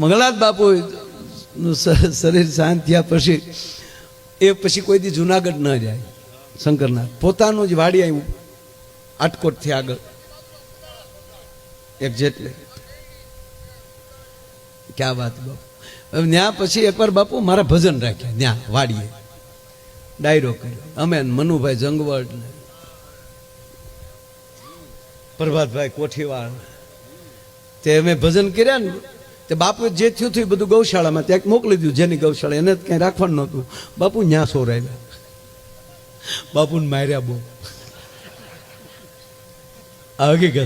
મંગળનાથ બાપુ શરીર શાંત થયા પછી એ પછી કોઈ દી જુનાગઢ ન જાય. શંકરનાથ પોતાનું જ વાડી આવ્યું આટકોટથી આગળ એક્ઝેક્ટલી. ક્યાં વાત બાપુ. હવે ત્યાં પછી એકવાર બાપુ મારા ભજન રાખ્યા ત્યાં વાડીએ, ડાયરો કર્યો અમે મનુભાઈ જંગવડ ને પ્રભાતભાઈ કોઠીવાળ તે અમે ભજન કર્યા ને તે બાપુ જે થયું થયું બધું ગૌશાળામાં ત્યાં મોકલી દીધું. જેની ગૌશાળા એને કંઈ રાખવાનું નહોતું. બાપુ ન્યા સોરાયેલા, બાપુને માર્યા બહુ. હકીકત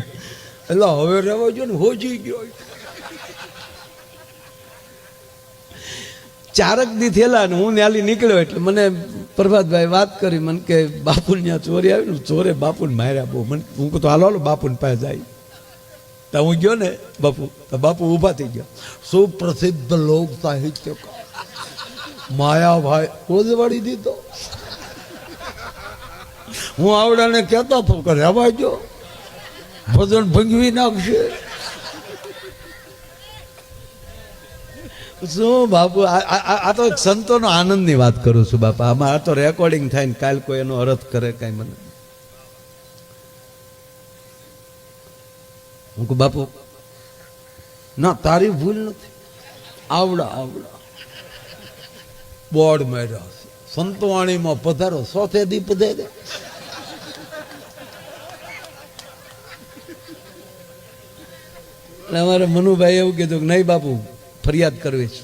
એટલે હવે રહેવા જો ને હોજી ગયો. ચારક દી થયેલા ને હું ન્યાલી નીકળ્યો એટલે મને પ્રભાતભાઈ વાત કરી મને કે બાપુને ત્યાં ચોરી આવી ને ચોરે બાપુને માર્યા બહુ. મને હું કહું તો હાલો બાપુને પાસે જાય. તો હું ગયો ને બાપુ તો બાપુ ઊભા થઈ ગયા. સુપ્રસિદ્ધ લોક સાહિત્યકાર માયાભાઈ રોજવાડી દીધો. હું આવડાને કહેતો હતો કે રહેવા જો ભજન ભંગવી નાખશે. શું બાપુ આ તો સંતોનો આનંદની વાત કરું છું બાપા. આમાં આ તો રેકોર્ડિંગ થાય ને કાલ કોઈ એનો અર્થ કરે કાંઈ મને. હું કહું બાપુ ના તારી ભૂલ નથી. આવડા આવડા બોર્ડ માર્યા સંતવાણીમાં પધારો સોથે દી પધારે. અમારે મનુભાઈ એવું કીધું કે નહીં બાપુ ફરિયાદ કરવી છે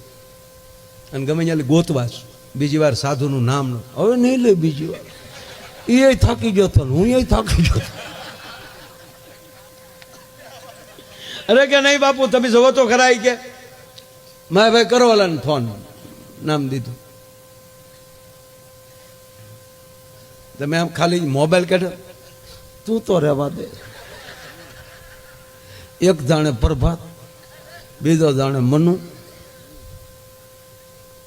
અને ગમે ત્યાં ગોતવા છે. બીજી વાર સાધુનું નામ ન હવે નહીં લે બીજી વાર. એ થાકી ગયો હતો હું એ થાકી ગયો. અરે કે નહીં બાપુ તમે જવો તો ખરા કે મારે ભાઈ કરવાલાને ફોન નામ દીધું. તમે આમ ખાલી મોબાઈલ કાઢો તું તો રહેવા દે. એક જાણે પ્રભાત, બીજો જાણે મનુ,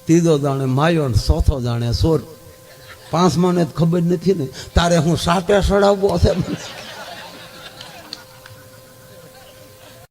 ત્રીજો જાણે માયો, ચોથો જાણે સોર. પાંચમાને ખબર નથી ને તારે હું સાટે સડાવવો હશે મને.